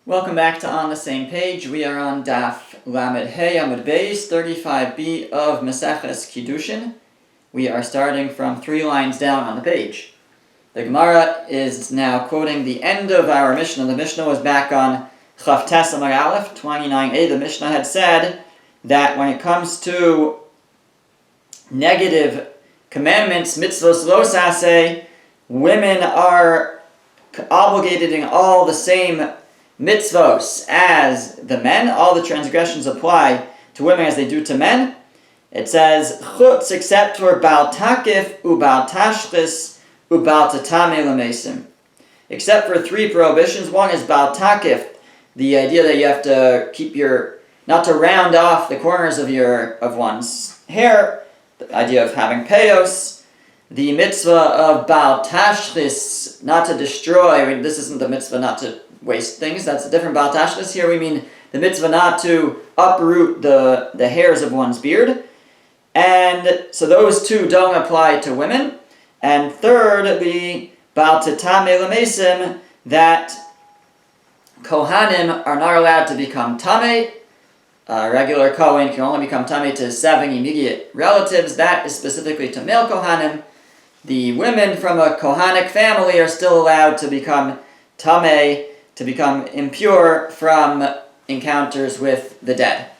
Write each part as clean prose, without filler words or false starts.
Welcome back to On the Same Page. We are on Daf Lamed Hey Amud Beis 35b of Maseches Kiddushin. We are starting from 3 lines down on the page. The Gemara is now quoting the end of our Mishnah. The Mishnah was back on Chaf Tes Amud Aleph 29a. The Mishnah had said that when it comes to negative commandments, mitzvos lo saseh, women are obligated in all the same mitzvos as the men. All the transgressions apply to women as they do to men. It says, chutz, except for Baal Takif, Ubaal Tashchis, Ubaal Tatame Lamesim. Except for 3 prohibitions. One is Baal Takif, the idea that you have to keep not to round off the corners of one's hair, the idea of having peyos. The mitzvah of Baal Tashchis, not to destroy. This isn't the mitzvah not to waste things. That's a different Baal Tashchis. Here we mean the mitzvah not to uproot the hairs of one's beard. And so those 2 don't apply to women. And thirdly, Baal Tatame Lamesim, that Kohanim are not allowed to become Tameh. A regular Kohen can only become Tameh to 7 immediate relatives. That is specifically to male Kohanim. The women from a Kohanic family are still allowed to become Tameh, to become impure from encounters with the dead.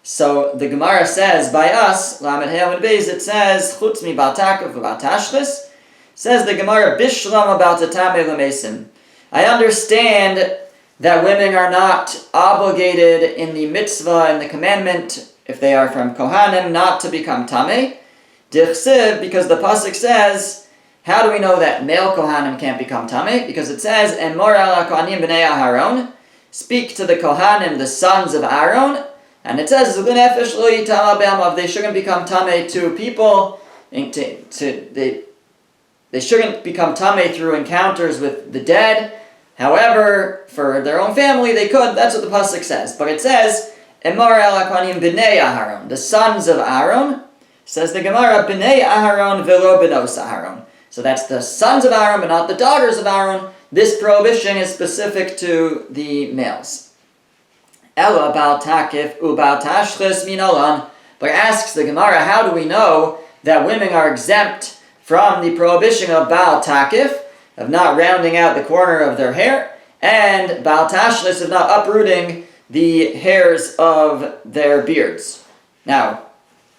So the Gemara says, by us, Lamed Hey Amud Beis, it says, Chutz mi Baal Takif v'Baal Tashchis, says the Gemara, Bishlam Baal Tatame Lamesim. I understand that women are not obligated in the mitzvah and the commandment, if they are from Kohanim, not to become Tameh. Dichsiv, because the pasuk says, how do we know that male Kohanim can't become Tameh? Because it says, Emor ala Kohanim b'nei Aharon, speak to the Kohanim, the sons of Aaron, and it says, they shouldn't become Tameh to people, they shouldn't become Tameh through encounters with the dead. However, for their own family, they could. That's what the pasuk says. But it says, Emor ala Kohanim b'nei Aharon, the sons of Aaron. Says the Gemara, b'nei Aharon v'lo b'nos Aharon. So that's the sons of Aaron, but not the daughters of Aaron. This prohibition is specific to the males. Ela Baal Takif u'Baal Tashchis min alan. But asks the Gemara, how do we know that women are exempt from the prohibition of Baal Takif, of not rounding out the corner of their hair, and Baal Tashchis, of not uprooting the hairs of their beards? Now,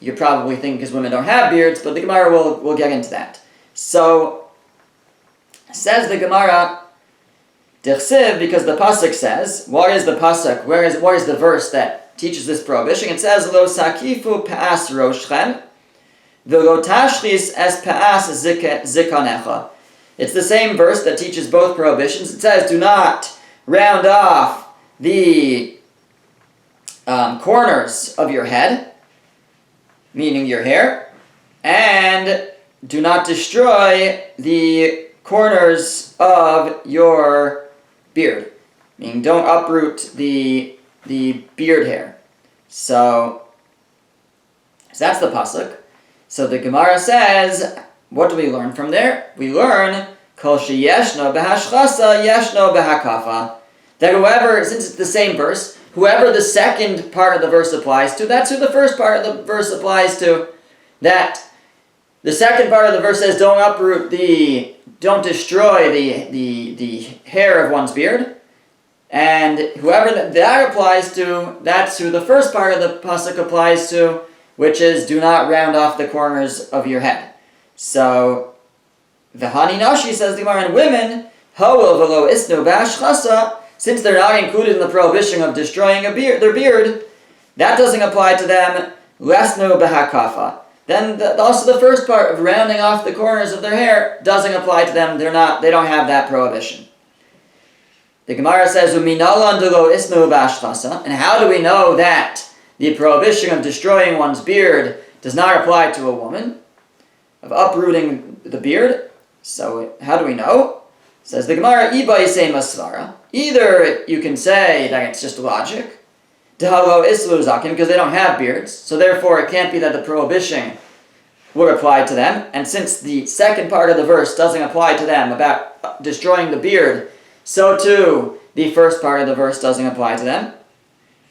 you probably think because women don't have beards, but the Gemara will get into that. So, says the Gemara, Dichsiv, because the pasuk says, what is the pasuk? What is the verse that teaches this prohibition? It says, Lo sakifu pa'as roshchem, v'lo tashchis es pa'as zikanecha. It's the same verse that teaches both prohibitions. It says, do not round off the corners of your head, meaning your hair, and do not destroy the corners of your beard, meaning don't uproot the beard hair. So that's the pasuk. So the Gemara says, what do we learn from there? We learn kol sheyeshno behashchasa yeshno behakafa, that whoever, since it's the same verse, whoever the second part of the verse applies to, that's who the first part of the verse applies to. That the second part of the verse says, don't destroy the hair of one's beard. And whoever that applies to, that's who the first part of the pasuk applies to, which is, do not round off the corners of your head. So, v'hani nashi, says the Gemara, and women, ho'il v'lo isnu b'ashchasa, since they're not included in the prohibition of destroying their beard, that doesn't apply to them. Lesnu behakafa. Then also the first part of rounding off the corners of their hair doesn't apply to them. They don't have that prohibition. The Gemara says, Uminalan delo isnu b'ashchasa. And how do we know that the prohibition of destroying one's beard does not apply to a woman, of uprooting the beard? So how do we know? Says the Gemara, Iba yisei masvara. Either you can say that it's just logic, Dehalo islu zakim, because they don't have beards, so therefore it can't be that the prohibition would apply to them. And since the second part of the verse doesn't apply to them about destroying the beard, so too the first part of the verse doesn't apply to them.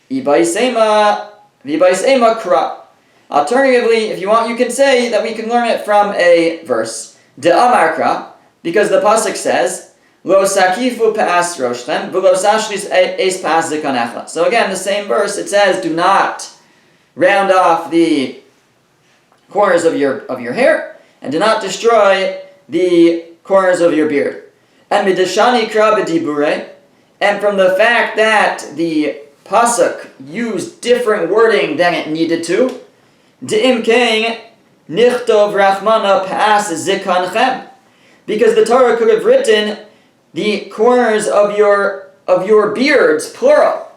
Ibaisema kra. Alternatively, if you want, you can say that we can learn it from a verse. De amarkra, because the pasuk says, Lo sakifu pa'as roshchem, v'lo sashlis eis pa'as zikanecha. So again, the same verse, it says, do not round off the corners of your hair, and do not destroy the corners of your beard. And midashani kra b'dibure, and from the fact that the pasuk used different wording than it needed to, de'im kein nichtov rachmana pa'as zikanchem, because the Torah could have written the corners of your beards, plural.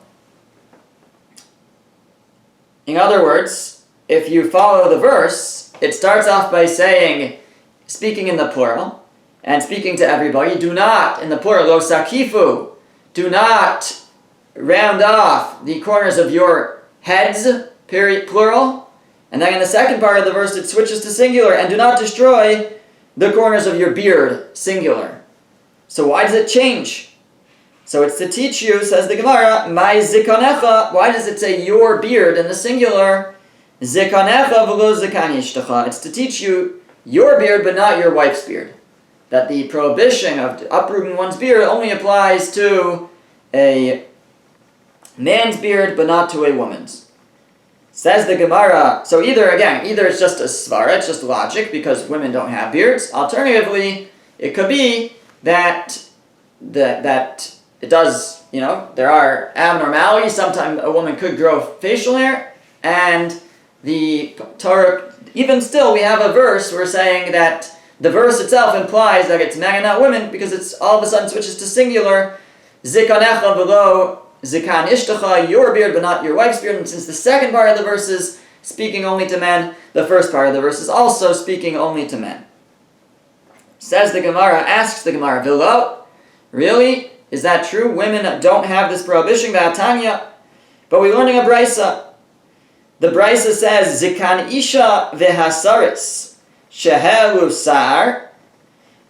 In other words, if you follow the verse, it starts off by saying, speaking in the plural, and speaking to everybody, do not, in the plural, lo sakifu, do not round off the corners of your heads, period, plural. And then in the second part of the verse, it switches to singular, and do not destroy the corners of your beard, singular. So why does it change? So it's to teach you, says the Gemara, my zikanecha. Why does it say your beard in the singular? Zikanecha v'lo zikan ishtecha. It's to teach you your beard, but not your wife's beard. That the prohibition of uprooting one's beard only applies to a man's beard, but not to a woman's. Says the Gemara, so either it's just a svara, it's just logic, because women don't have beards. Alternatively, it could be that it does, there are abnormalities. Sometimes a woman could grow facial hair, and the Torah, even still, we have a verse, we're saying that the verse itself implies that it's men and not women, because it's all of a sudden switches to singular, zikanecha v'lo zikan ishtecha, your beard but not your wife's beard. And since the second part of the verse is speaking only to men, the first part of the verse is also speaking only to men. Says the Gemara, asks the Gemara, Vilo, really? Is that true? Women don't have this prohibition, Vatanya. But we're learning a brisa. The brisa says, Zikan isha vehasaris, shehelu sar,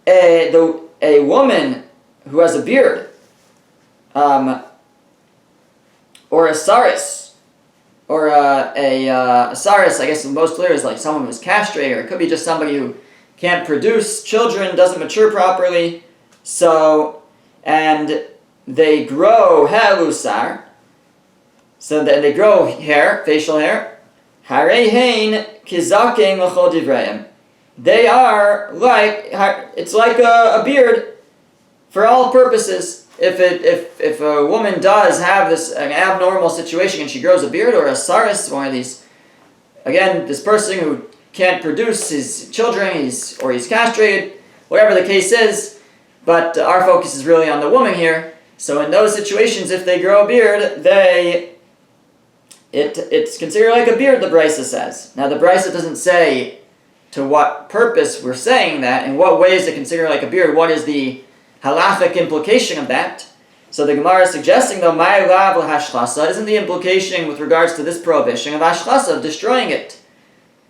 a woman who has a beard, or a saris, or a saris, I guess the most clear is like someone who's castrated, or it could be just somebody who can't produce children, doesn't mature properly, and they grow helusar, so that they grow hair, facial hair. Harehein kizaken l'chol divrayim. They are like, it's like a beard for all purposes. If a woman does have an abnormal situation and she grows a beard, or a saris, one of these, again, this person who can't produce his children, he's castrated, whatever the case is, but our focus is really on the woman here. So in those situations, if they grow a beard, it's considered like a beard, the brisa says. Now the brisa doesn't say to what purpose we're saying that, in what way is it considered like a beard, what is the halachic implication of that. So the Gemara is suggesting, though, my lav l'hashchasa, isn't the implication with regards to this prohibition of hashchasa, of destroying it,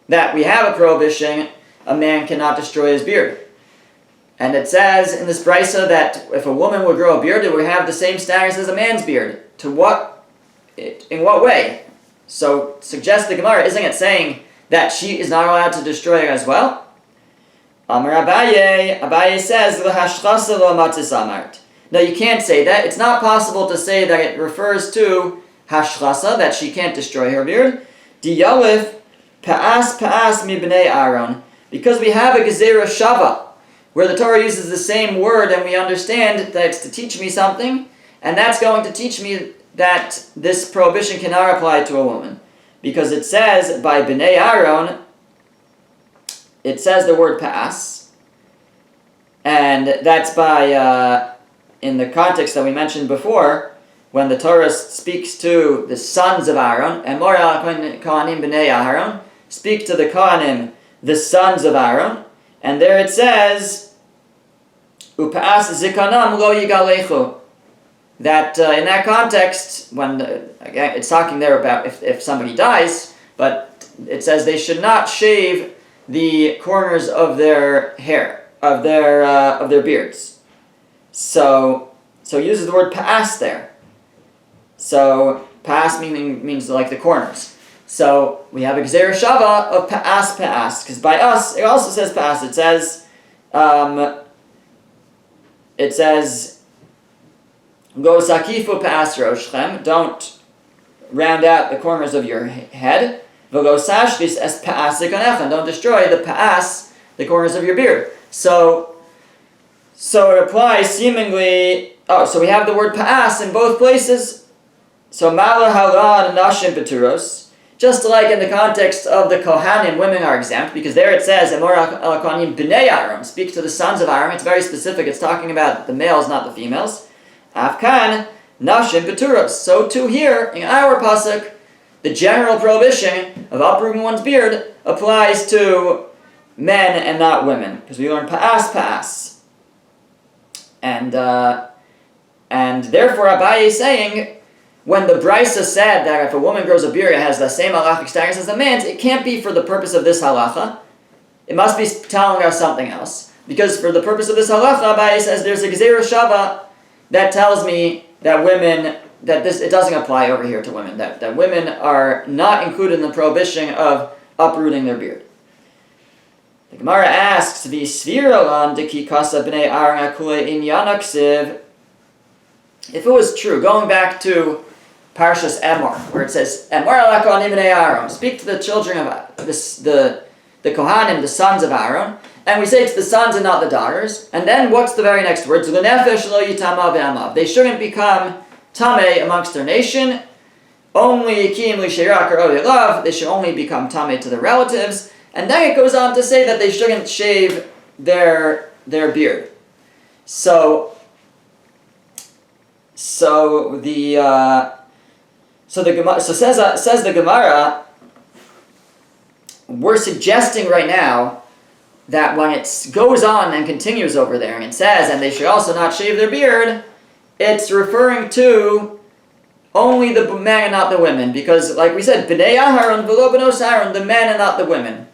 that we have a prohibition, a man cannot destroy his beard. And it says in this brisa that if a woman would grow a beard, it would have the same status as a man's beard. In what way? So suggests the Gemara, isn't it saying that she is not allowed to destroy it as well? Amar Abaye says, l'hashchasa lo matzis amart. No, you can't say that. It's not possible to say that it refers to hashchasa, that she can't destroy her beard. Diyalif pa'as mibnei Aaron. Because we have a gezerah shava, where the Torah uses the same word, and we understand that it's to teach me something, and that's going to teach me that this prohibition cannot apply to a woman. Because it says, by bnei Aaron, it says the word pa'as, and that's by, in the context that we mentioned before, when the Torah speaks to the sons of Aaron, and Mor al Kohanim b'nei Aaron, speak to the Kohanim, the sons of Aaron, and there it says, Upa'as zikanam lo yigalechu, that in that context, when again it's talking there about if somebody dies, but it says they should not shave the corners of their hair, of their beards. So So it uses the word pa'as there. So pa'as means like the corners. So we have a gzeira shava of pa'as, because by us it also says pa'as. It says go sakifu pa'as roshchem. Don't round out the corners of your head. V'lo sashris es pa'as zikonechem. Don't destroy the pa'as, the corners of your beard. So it applies seemingly. So we have the word pa'as in both places. So mala halan nashim peturos. Just like in the context of the Kohanim, women are exempt, because there it says, Emor al Kohanim b'nei Aaron, speak to the sons of Aaron. It's very specific. It's talking about the males, not the females. Afkan, nashim peturos. So too here, in our pasuk, the general prohibition of uprooting one's beard applies to men and not women, because we learn pa'as. And therefore Abaye is saying, when the Brisa said that if a woman grows a beard, it has the same halachic status as a man's, it can't be for the purpose of this halacha. It must be telling us something else. Because for the purpose of this halacha, Abaye says there's a gzeira shava that tells me that women, it doesn't apply over here to women, that women are not included in the prohibition of uprooting their beard. The Gemara asks, V'svira deki kasa b'nei Aaron akule inyan aksiv. If it was true, going back to Parshas Emor, where it says, Emor ala kohanim b'nei Aaron, speak to the children of the Kohanim, the sons of Aaron, and we say it's the sons and not the daughters, and then what's the very next words? L'nefesh lo yitama v'amav. They shouldn't become tameh amongst their nation, only kiyim l'shirak or love, they should only become tameh to their relatives, and then it goes on to say that they shouldn't shave their beard. So says the Gemara, we're suggesting right now that when it goes on and continues over there and it says, and they should also not shave their beard, it's referring to only the men and not the women, because like we said, b'nei Aharon v'lo b'nos Aaron, the men and not the women.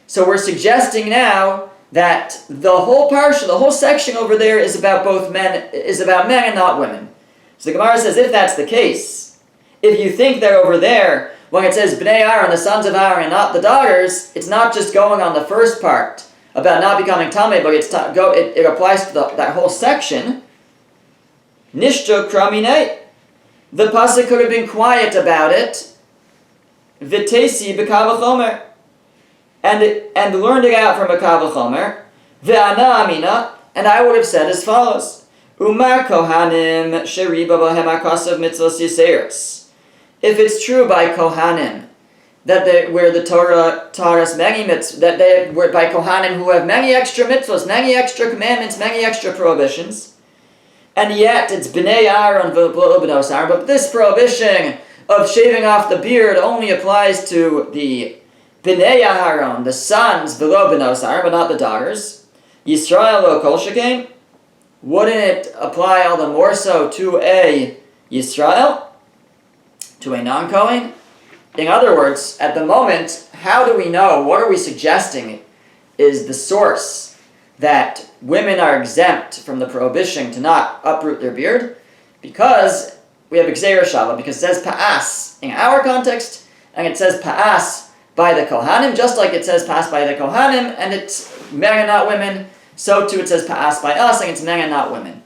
So we're suggesting now that the whole parsha, the whole section over there is about men and not women. So the Gemara says, if that's the case, if you think that over there, when it says b'nei Aaron, the sons of Aaron, not the daughters, it's not just going on the first part about not becoming tameh, but it applies to that whole section. Nishto kraminei. The pasuk could have been quiet about it. V'tesi b'kav v'chomer. And learned it out from a kav v'chomer. V'ana amina. And I would have said as follows. Umar kohanim sheriba b'hem akasav mitzvos yiseiros. If it's true by kohanim that where the Torah taught us many mitzvahs, that they were by kohanim who have many extra mitzvahs, many extra commandments, many extra prohibitions, and yet it's b'nei Aaron v'lo b'nos Aaron, but this prohibition of shaving off the beard only applies to the b'nei Aaron, the sons v'lo b'nos Aaron, but not the daughters. Yisrael lo kol shekain. Wouldn't it apply all the more so to a Yisrael, to a non-Kohen? In other words, at the moment, how do we know, what are we suggesting is the source that women are exempt from the prohibition to not uproot their beard? Because we have gzeira shava, because it says pa'as in our context, and it says pa'as by the Kohanim, just like it says pa'as by the Kohanim, and it's men and not women, so too it says pa'as by us, and it's men and not women.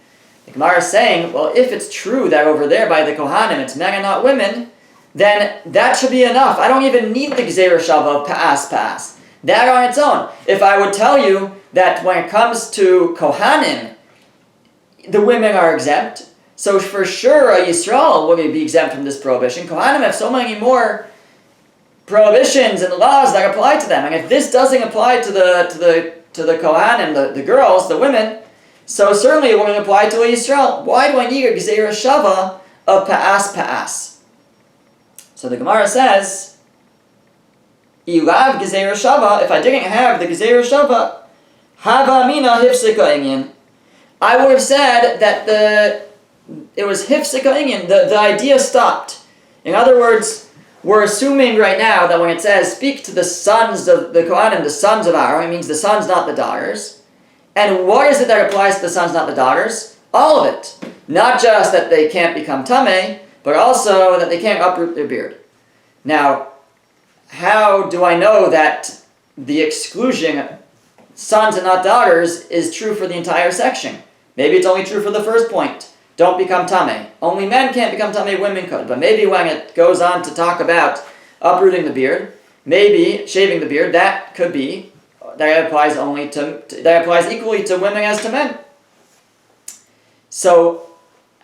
The Gemara is saying, well, if it's true that over there by the Kohanim it's men and not women, then that should be enough. I don't even need the gzeira shava of pa'as. That on its own. If I would tell you that when it comes to Kohanim, the women are exempt, so for sure a Yisrael will be exempt from this prohibition. Kohanim have so many more prohibitions and laws that apply to them, and if this doesn't apply to the Kohanim, the girls, the women, so certainly it won't apply to a Yisrael. Why do I need a gzeira shava of pa'as? So the Gemara says, Ilav gzeira shava, if I didn't have the gzeira shava, hava amina hifsika inyan. I would have said that it was hifsika inyan, the idea stopped. In other words, we're assuming right now that when it says, speak to the sons of the Kohanim, the sons of Aaron, it means the sons, not the daughters. And what is it that applies to the sons, not the daughters? All of it. Not just that they can't become tamei, but also that they can't uproot their beard. Now, how do I know that the exclusion, sons and not daughters, is true for the entire section? Maybe it's only true for the first point. Don't become tamei. Only men can't become tamei, women could. But maybe when it goes on to talk about uprooting the beard, maybe shaving the beard, that applies equally to women as to men. So,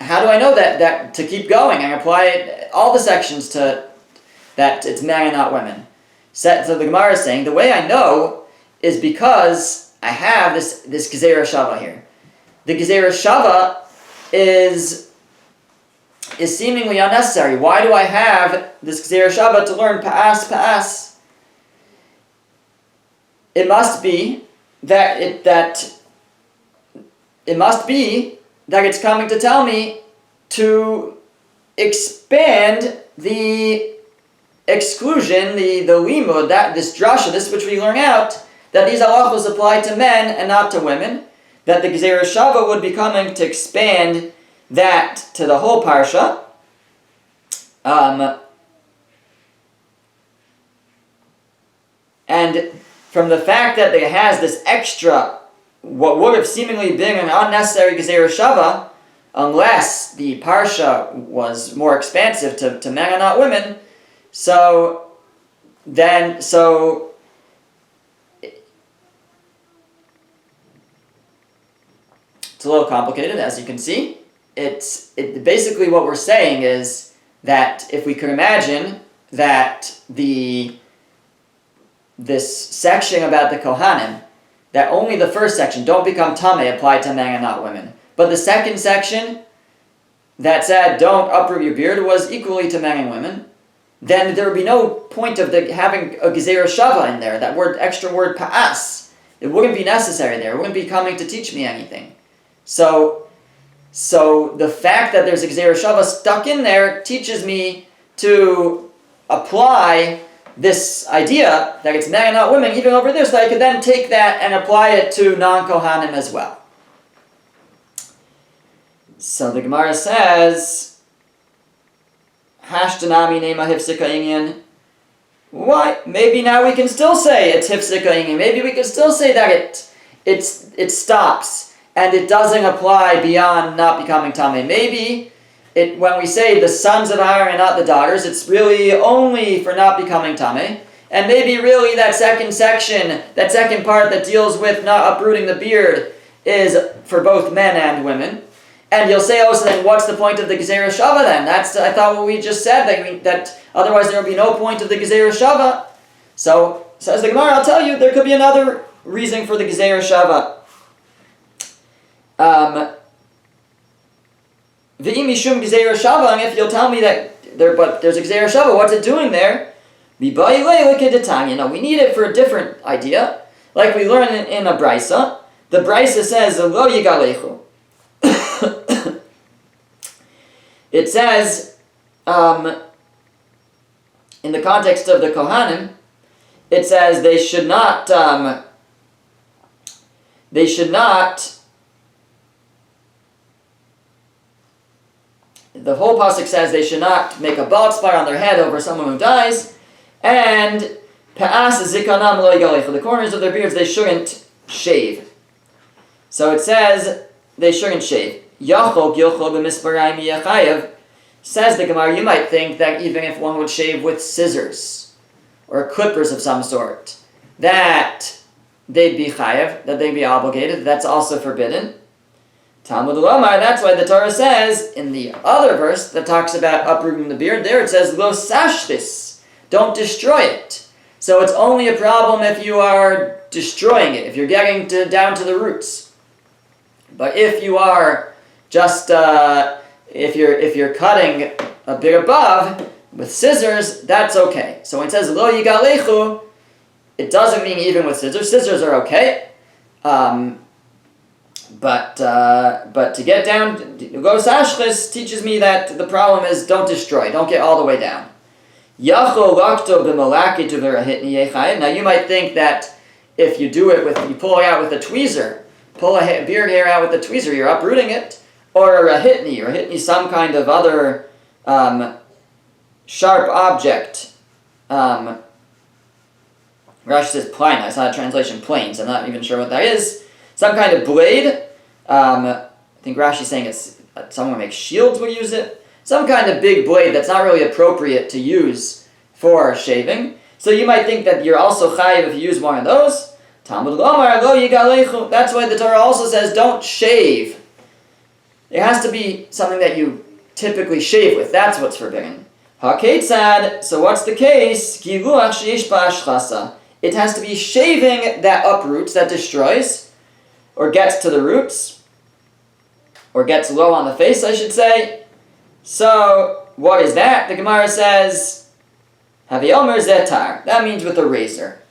how do I know that to keep going and apply all the sections to that it's men and not women? So the Gemara is saying, the way I know is because I have this Gezerah Shava here. The Gezerah Shava is seemingly unnecessary. Why do I have this Gezerah Shava to learn Pa'as? It must be that it's coming to tell me to expand the exclusion, the limud, this drasha, this which we learn out, that these halachos apply to men and not to women, that the Gezerah Shava would be coming to expand that to the whole parsha. And from the fact that it has this extra, what would have seemingly been an unnecessary Gezerah Shava, unless the parsha was more expansive to men and not women, so it's a little complicated, as you can see. Basically what we're saying is that if we could imagine that this section about the Kohanim, that only the first section, don't become tamei, applied to men and not women. But the second section that said, don't uproot your beard, was equally to men and women, then there would be no point of having a Gezerah Shava in there, that extra word Pa'as. It wouldn't be necessary there. It wouldn't be coming to teach me anything. So the fact that there's a Gezerah Shava stuck in there teaches me to apply this idea that it's men and not women, even over there, so that I could then take that and apply it to non-Kohanim as well. So the Gemara says, Hashtanami nema hifsika inyan. Why? Maybe now we can still say it's hifsika inyan. Maybe we can still say that it stops and it doesn't apply beyond not becoming tamei. Maybe when we say the sons of Aaron and not the daughters, it's really only for not becoming tamei. And maybe really that second section, that second part that deals with not uprooting the beard, is for both men and women. And you'll say, so then what's the point of the Gezerah Shava then? I thought what we just said, that otherwise there would be no point of the Gezerah Shava. So, says the Gemara, I'll tell you, there could be another reason for the Gezerah Shava. V'im mishum Gezerah Shava, and if you'll tell me that there's a Gezerah Shava, what's it doing there? We need it for a different idea. Like we learn in a Brisa. The Brisa says, Lo yigalechu. It says, in the context of the Kohanim, it says they should not, the whole pasuk says they should not make a bald spot on their head over someone who dies, and pa'as zikanam lo yigalechu, for the corners of their beards they shouldn't shave. So it says they shouldn't shave. Yachol gilchol b'misparayim yachayev, says the Gemara, you might think that even if one would shave with scissors or clippers of some sort, that they'd be chayev, that they'd be obligated. That's also forbidden. Talmud Lomar, that's why the Torah says in the other verse that talks about uprooting the beard, there it says lo sashtis, don't destroy it. So it's only a problem if you are destroying it, if you're getting down to the roots. But if you are just if you're cutting a bit above with scissors, that's okay. So when it says lo yigalechu, it doesn't mean even with scissors. Scissors are okay, but to get down, go sashchis teaches me that the problem is don't destroy, don't get all the way down. Yachol lakto b'malaki to v'rahitni yechayim. Now you might think that if you do it you pull it out with a tweezer, pull a beard hair out with a tweezer, you're uprooting it. or a hitni, some kind of other sharp object. Rashi says plina. It's not a translation planes. I'm not even sure what that is. Some kind of blade. I think Rashi's saying it's someone who makes shields would use it. Some kind of big blade that's not really appropriate to use for shaving. So you might think that you're also chayiv if you use one of those. Talmud Lomar lo yigalechu. That's why the Torah also says don't shave. It has to be something that you typically shave with. That's what's forbidden. HaKetzad. So what's the case? Giluach sheish ba'ashchasa. It has to be shaving that uproots, that destroys, or gets to the roots, or gets low on the face, I should say. So what is that? The Gemara says, Haviomer zetar. That means with a razor.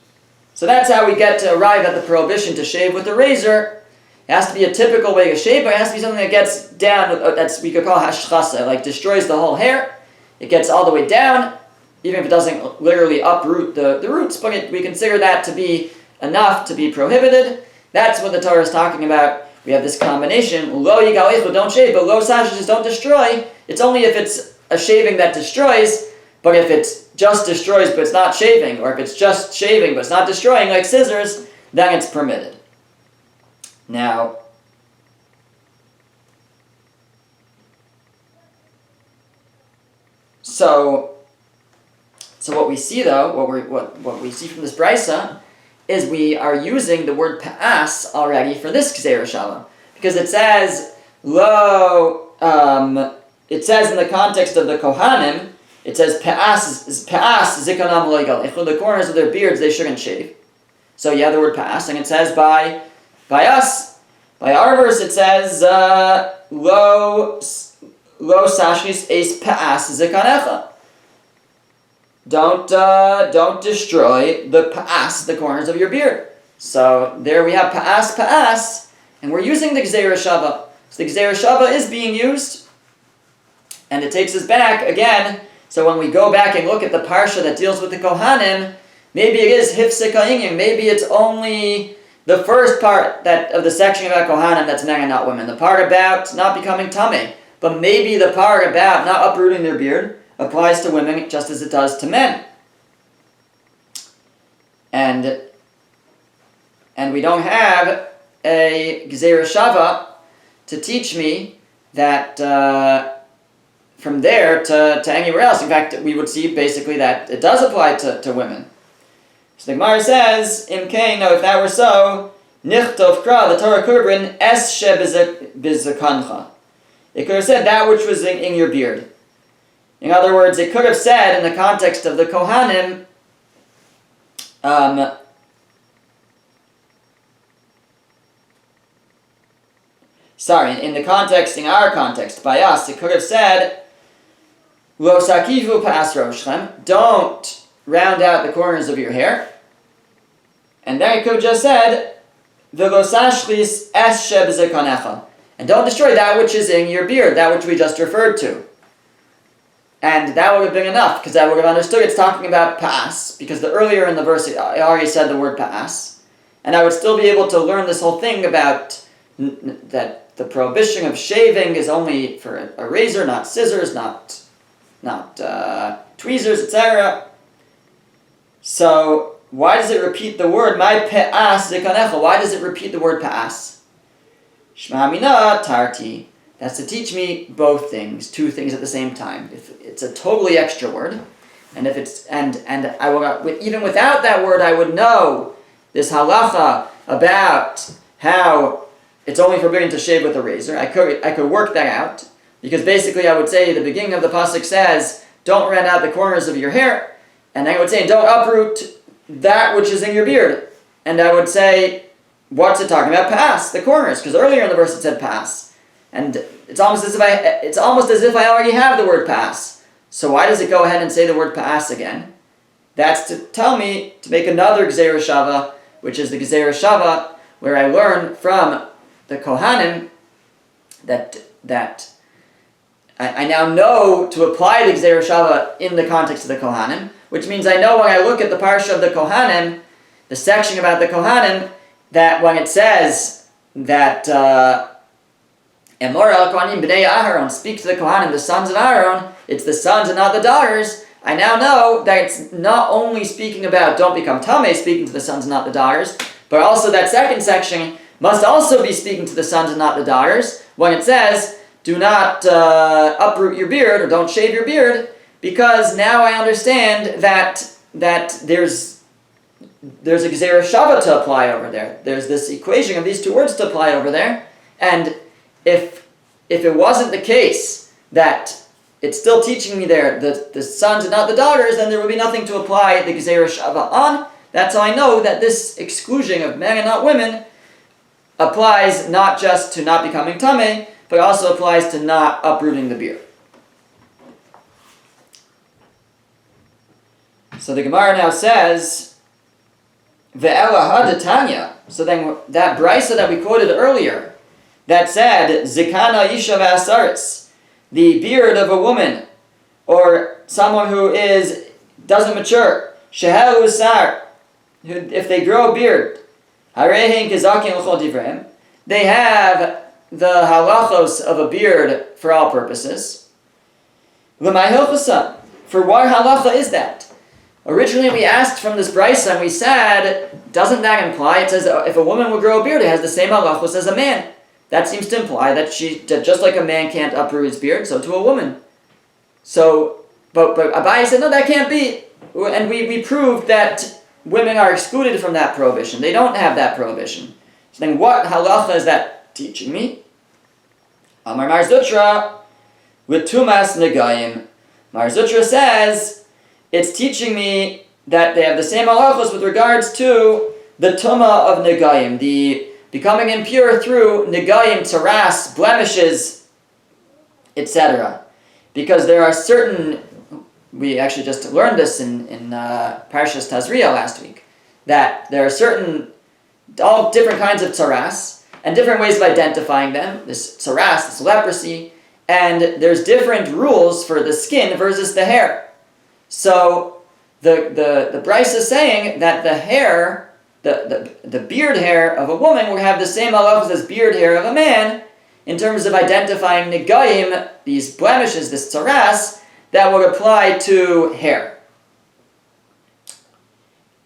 So that's how we get to arrive at the prohibition to shave with a razor. It has to be a typical way to shave, but it has to be something that gets down, that's we could call hashchasa, like destroys the whole hair. It gets all the way down, even if it doesn't literally uproot the roots, but we consider that to be enough to be prohibited. That's what the Torah is talking about. We have this combination, lo yigalechu, don't shave, but lo sashes, don't destroy. It's only if it's a shaving that destroys, but if it's just destroys but it's not shaving, or if it's just shaving but it's not destroying, like scissors, then it's permitted. Now, so what we see though, what we see from this brisa, is we are using the word pa'as already for this gzeira shava, because it says it says in the context of the Kohanim, it says pa'as zikanam lo yigalechu, the corners of their beards they shouldn't shave. So you have the word pa'as, and it says by us, by our verse it says lo sashis es pa'as zikanecha. Don't destroy the pa'as, the corners of your beard. So there we have pa'as, and we're using the gzeira shava. So the gzeira shava is being used, and it takes us back again. So when we go back and look at the parsha that deals with the Kohanim, maybe it is hifsek ha'inyan. Maybe it's only the first part of the section about Kohanim that's men and not women. The part about not becoming tameh, but maybe the part about not uprooting their beard applies to women just as it does to men. And we don't have a gzeira shava to teach me that from there to anywhere else. In fact, we would see basically that it does apply to women. So the Gemara says, Im kain, now if that were so, nichtov kra, the Torah could have written, es she bizakancha. It could have said that which was in your beard. In other words, it could have said in the context of the Kohanim, in our context, by us, it could have said, Lo sakivu pa'as roshchem, don't round out the corners of your hair. And then it could have just said, V'lo sashlis es she b'zekanecha, and don't destroy that which is in your beard, that which we just referred to. And that would have been enough, because I would have understood it's talking about pa'as, because earlier in the verse I already said the word pa'as, and I would still be able to learn this whole thing about that the prohibition of shaving is only for a razor, not scissors, not tweezers, etc. So why does it repeat the word my pa'as zikanecha? Why does it repeat the word pa'as? Shma mina tarti. That's to teach me both things, two things at the same time. If it's a totally extra word, and if it's and I will, even without that word, I would know this halacha about how it's only forbidden to shave with a razor. I could work that out, because basically I would say the beginning of the pasuk says, "Don't round out the corners of your hair," and I would say, "Don't uproot that which is in your beard," and I would say, "What's it talking about? Pass the corners," because earlier in the verse it said pass. And it's almost as if I already have the word pass. So why does it go ahead and say the word pass again? That's to tell me to make another gzeira shava, which is the gzeira shava where I learn from the Kohanim that I now know to apply the gzeira shava in the context of the Kohanim, which means I know when I look at the parsha of the Kohanim, the section about the Kohanim, that when it says that And Mor al Kohanim b'nei Aharon, speak to the Kohanim, the sons of Aaron. It's the sons and not the daughters. I now know that it's not only speaking about don't become tamei, speaking to the sons and not the daughters, but also that second section must also be speaking to the sons and not the daughters when it says do not uproot your beard or don't shave your beard, because now I understand that there's a Gzera Shava to apply over there. There's this equation of these two words to apply over there, and if it wasn't the case that it's still teaching me there the sons and not the daughters, then there would be nothing to apply the Gzera Shava on. That's how I know that this exclusion of men and not women applies not just to not becoming tamei, but also applies to not uprooting the beard. So the Gemara now says, Ve'ela hadatanya. So then that brisa that we quoted earlier, that said, Zikana Isha V'asaris, the beard of a woman, or someone who doesn't mature, Shehel Usar, if they grow a beard, Harehin Kizakin L'chol Divrehim, they have the halachos of a beard for all purposes. L'may hilchasa, for what halacha is that? Originally we asked from this brisa and we said, doesn't that imply, it says if a woman would grow a beard, it has the same halachos as a man. That seems to imply that just like a man can't uproot his beard, so to a woman. So, but Abaye said, no, that can't be. And we proved that women are excluded from that prohibition. They don't have that prohibition. So then what halacha is that teaching me? Amar Mar Zutra, with Tumas Negayim. Mar Zutra says, it's teaching me that they have the same halachos with regards to the Tuma of Negayim, the becoming impure through Negayim, Taras, blemishes, etc. Because there are certain, we actually just learned this in Parshas Tazria last week, that there are certain, all different kinds of Taras, and different ways of identifying them, this Taras, this leprosy, and there's different rules for the skin versus the hair. So the Bryce is saying that the hair, the beard hair of a woman would have the same halachos as beard hair of a man in terms of identifying negayim, these blemishes, this tzaras, that would apply to hair.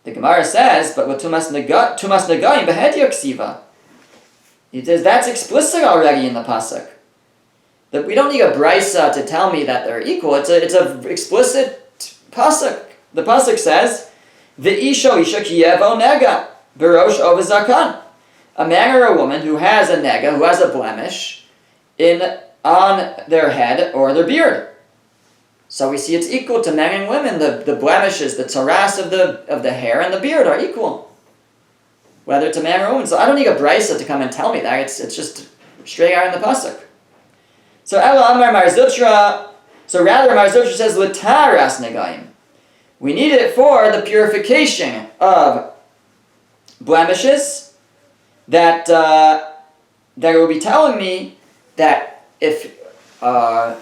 The Gemara says, but with tumas negayim behed yoksiva. It says that's explicit already in the pasuk. That we don't need a brisa to tell me that they're equal. It's a explicit pasuk. The pasuk says, "Ve'isho isha kiyevo nega berosh ovazakan." A man or a woman who has a nega, who has a blemish, on their head or their beard. So we see it's equal to men and women. The blemishes, the tzaras of the hair and the beard are equal, whether it's a man or a woman. So I don't need a brisa to come and tell me that. It's just straight out in the pasuk. So Ela Amar Mar Zutra. So rather, Mar Zutra says l'taras negayim. We need it for the purification of blemishes. That will be telling me that if a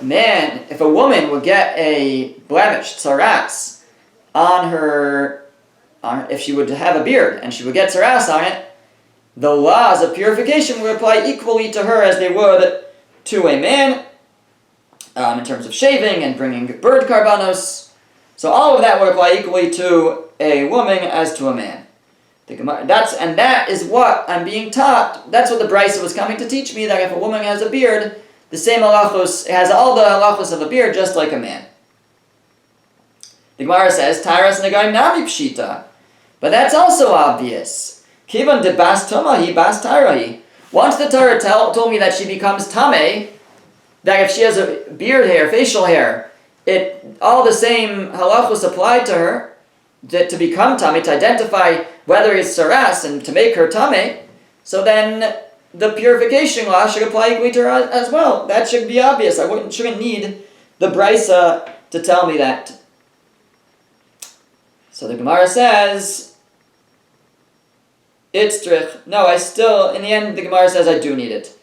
woman would get a blemish, tzaras, if she would have a beard and she would get tzaras on it, the laws of purification would apply equally to her as they would to a man, in terms of shaving and bringing bird karbanos. So all of that would apply equally to a woman as to a man. That is what I'm being taught. That's what the Brisa was coming to teach me, that if a woman has a beard, the same halachos, it has all the halachos of a beard just like a man. The Gemara says, Taras negayim nami pshita. But that's also obvious. Kivan de bas tomahi bas tarahi. Once the Torah told me that she becomes tamei, that if she has a beard hair, facial hair, all the same halachos apply to her to become tamei, to identify whether it's saras and to make her tamei. So then the purification law should apply equally to her as well. That should be obvious. I shouldn't need the brisa to tell me that. So the Gemara says, in the end, the Gemara says I do need it.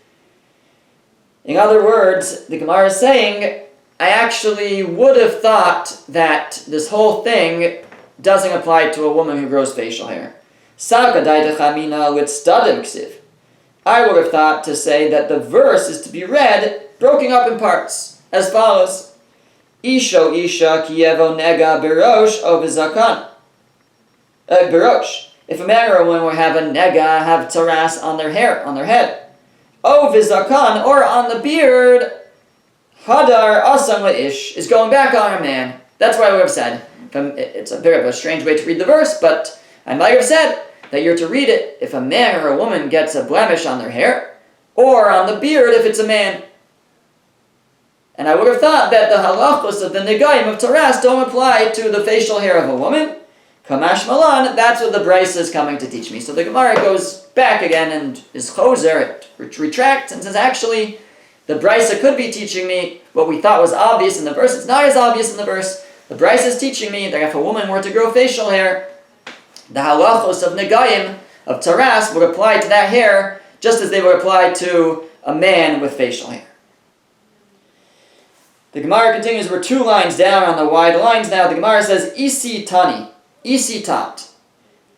In other words, the Gemara is saying, I actually would have thought that this whole thing doesn't apply to a woman who grows facial hair. I would have thought to say that the verse is to be read broken up in parts, as follows. Isho isha kiyevo nega birosh o v'zakan. Birosh. If a man or a woman will have a nega, have taras on their hair, on their head. O v'zakan, or on the beard, hadar asam le'ish, is going back on a man. That's what I would have said. It's a bit of a strange way to read the verse, but I might have said that you're to read it if a man or a woman gets a blemish on their hair, or on the beard if it's a man. And I would have thought that the halachos of the negayim of taras don't apply to the facial hair of a woman. Kamash malan, that's what the Brisa is coming to teach me. So the Gemara goes back again and is choser, it retracts and says, actually, the Brisa could be teaching me what we thought was obvious in the verse. It's not as obvious in the verse. The Brisa is teaching me that if a woman were to grow facial hair, the halachos of negayim, of taras, would apply to that hair just as they would apply to a man with facial hair. The Gemara continues, we're 2 lines down on the wide lines now. The Gemara says, Isi tani, Isi tat,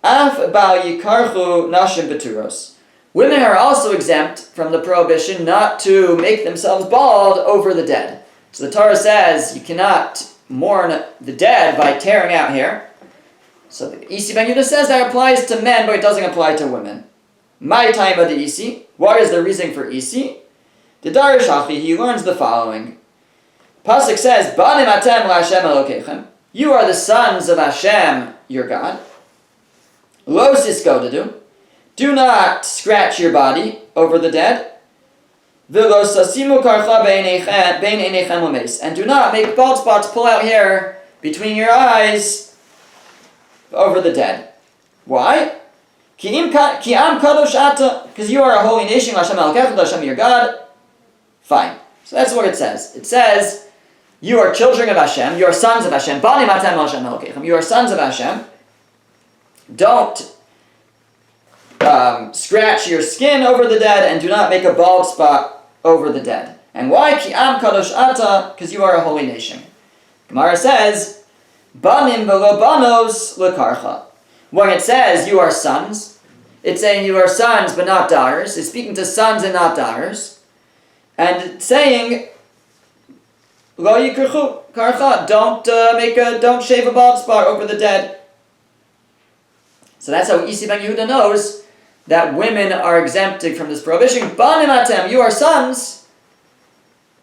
af bal yikarchu nashim beturos. Women are also exempt from the prohibition not to make themselves bald over the dead. So the Torah says you cannot mourn the dead by tearing out hair. So the Isi Ben Yehuda says that applies to men, but it doesn't apply to women. My time of the Isi. What is the reason for Isi? The Darish Hachi, he learns the following. Pasuk says, Banim atem la'Hashem Elokeichem. You are the sons of Hashem, your God. Lo siskodedu. Do not scratch your body over the dead. V'lo sasimu karcha bein einechem l'meis. And do not make bald spots pull out hair between your eyes over the dead. Why? Ki am kadosh ata. Because you are a holy nation, Hashem Elokeichem, Hashem your God. Fine. So that's what it says. It says, you are children of Hashem, you are sons of Hashem. Bani matem Hashem Elokeichem. You are sons of Hashem. Don't scratch your skin over the dead, and do not make a bald spot over the dead. And why? Ki am kadosh ata, because you are a holy nation. Gemara says, Banim v'lo banos lekarcha. When it says you are sons, it's saying you are sons but not daughters. It's speaking to sons and not daughters. And it's saying, Lo yikarchu karcha, don't shave a bald spot over the dead. So that's how Isi Ben Yehuda knows that women are exempted from this prohibition. Banim atem, you are sons.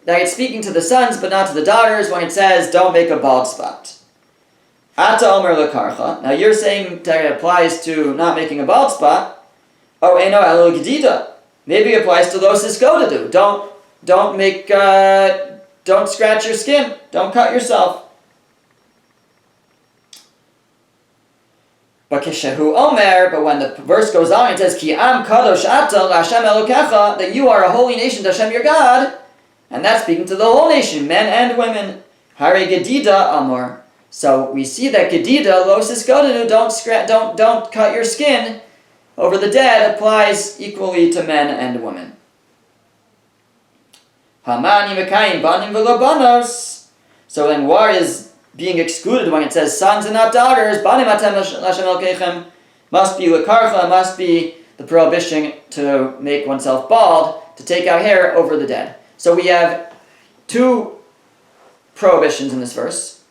That it's speaking to the sons but not to the daughters when it says don't make a bald spot. Ata omer lekarcha. Now you're saying that it applies to not making a bald spot. Oh, eno elo gedida. Maybe it applies to lo siskodedu. Don't scratch your skin. Don't cut yourself. But when the verse goes on, it says, Ki am kadosh ata la'Hashem Elokecha, that you are a holy nation to Hashem your God, and that's speaking to the whole nation, men and women. Hare gedida amor. So we see that gedida lo siskodedu, don't cut your skin over the dead, applies equally to men and women. Hamani mekayim banim v'lo banos. So then what is being excluded when it says sons and not daughters? Banim atem l'Hashem Elokeichem must be lekarcha, must be the prohibition to make oneself bald, to take out hair over the dead. So we have 2 prohibitions in this verse.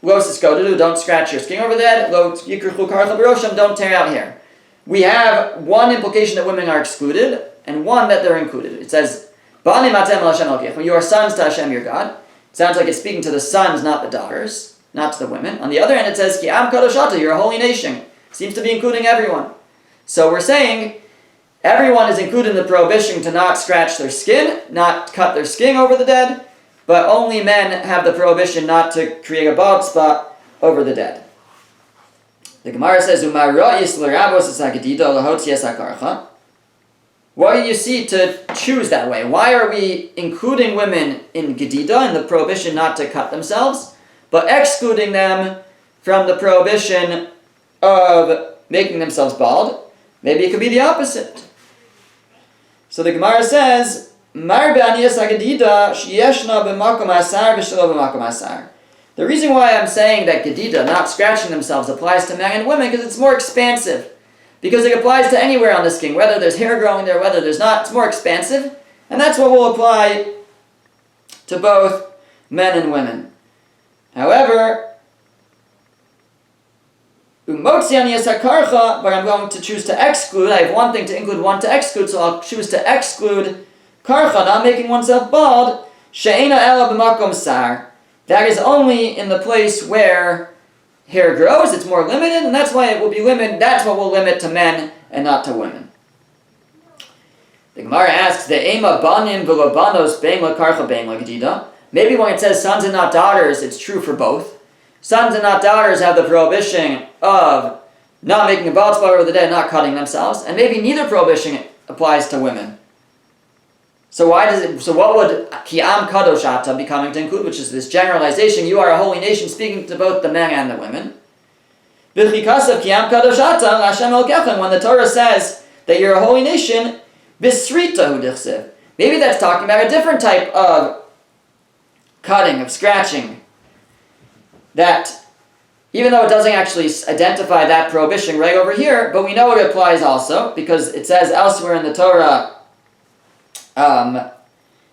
Lo siskodedu, don't scratch your skin over the dead. Lo yikarchu karcha b'rosham, don't tear out hair. We have one implication that women are excluded, and one that they're included. It says, Banim atem l'Hashem Elokeichem, you are sons to Hashem your God. It sounds like it's speaking to the sons, not the daughters, not to the women. On the other hand, it says, Ki am kadosh ata, you're a holy nation. Seems to be including everyone. So we're saying everyone is included in the prohibition to not scratch their skin, not cut their skin over the dead, but only men have the prohibition not to create a bald spot over the dead. The Gemara says, what do you see to choose that way? Why are we including women in Gedida, in the prohibition not to cut themselves, but excluding them from the prohibition of making themselves bald? Maybe it could be the opposite. So the Gemara says, the reason why I'm saying that Gedida, not scratching themselves, applies to men and women, because it's more expansive. because it applies to anywhere on the skin, whether there's hair growing there, whether there's not. It's more expansive, and that's what will apply to both men and women. However, but I'm going to choose to exclude. I have one thing to include, one to exclude, so I'll choose to exclude karcha, not making oneself bald. She'ena ela b'makom sar. That is only in the place where hair grows. It's more limited, and that's why it will be limited. That's what will limit to men and not to women. The Gemara asks, the ema banim v'lo banos bein la karcha bein la gedida. Maybe when it says sons and not daughters, it's true for both. Sons and not daughters have the prohibition of not making a bald spot over the dead, not cutting themselves, and maybe neither prohibition applies to women. So why does it? So what would ki'am kadoshata be coming to include? Which is this generalization: you are a holy nation, speaking to both the men and the women. B'chikasav ki'am kadoshata l'Hashem elokechem. When the Torah says that you're a holy nation, bisrita hu dichsev. Maybe that's talking about a different type of cutting, of scratching. That, even though it doesn't actually identify that prohibition right over here, but we know it applies also, because it says elsewhere in the Torah that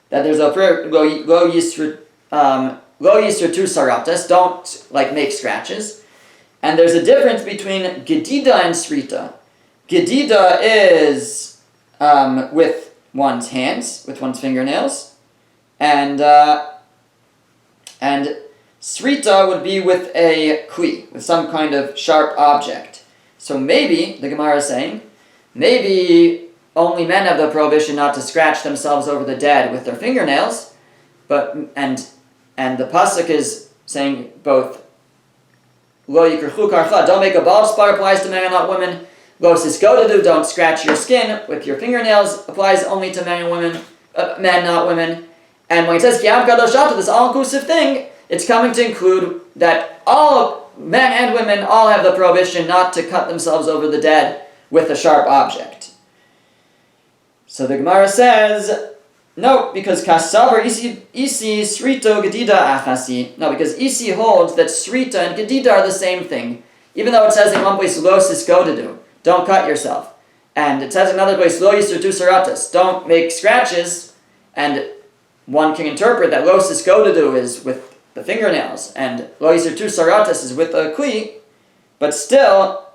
there's a prayer, lo yisratu saratas, don't make scratches. And there's a difference between gedida and srita. Gedida is with one's hands, with one's fingernails, and srita would be with a kli, with some kind of sharp object. So maybe, the Gemara is saying, maybe only men have the prohibition not to scratch themselves over the dead with their fingernails, and the pasuk is saying both lo yikrchu karcha, don't make a bald spot, applies to men and not women. Lo siskodedu, don't scratch your skin with your fingernails, applies only to men and women, men, not women. And when it says ki'am kadoshata, this all-inclusive thing, it's coming to include that all men and women all have the prohibition not to cut themselves over the dead with a sharp object. So the Gemara says, no, because kasavar isi srito gedida achasi. No, because isi holds that srita and gedida are the same thing. Even though it says in one place, lo siskodedu, don't cut yourself. And it says in another place, lo yisratu saratas, don't make scratches. And one can interpret that lo siskodedu is with the fingernails, and lo yisratu saratas is with a kli. But still,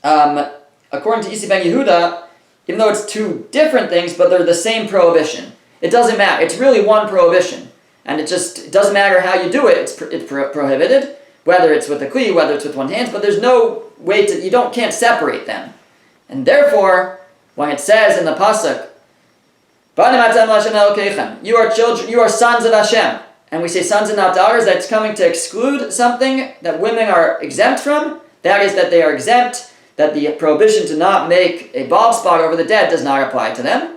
according to Isi ben Yehuda, even though it's two different things, but they're the same prohibition. It doesn't matter. It's really one prohibition. And it doesn't matter how you do it. It's prohibited, whether it's with a kli, whether it's with one's hands, but there's no way can't separate them. And therefore, when it says in the pasuk, you are children, you are sons of Hashem, and we say sons and not daughters, that's coming to exclude something that women are exempt from. That is that they are exempt, that the prohibition to not make a bald spot over the dead does not apply to them.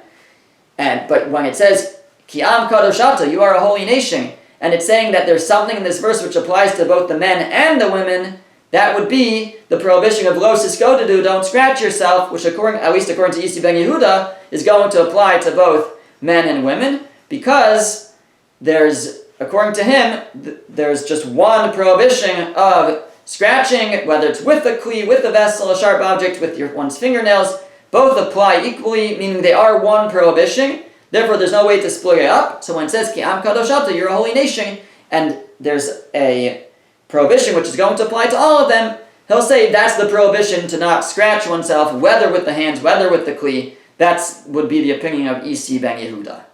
But when it says, Ki'am kadoshata, you are a holy nation, and it's saying that there's something in this verse which applies to both the men and the women, that would be the prohibition of lo siskodedu, don't scratch yourself, which at least according to Isi ben Yehuda, is going to apply to both men and women, because according to him, there's just one prohibition of scratching, whether it's with a kli, with a vessel, a sharp object, with one's fingernails. Both apply equally, meaning they are one prohibition. Therefore, there's no way to split it up. So when it says ki'am kadoshata, you're a holy nation, and there's a prohibition which is going to apply to all of them, he'll say that's the prohibition to not scratch oneself, whether with the hands, whether with the kli. That would be the opinion of Isi ben Yehuda.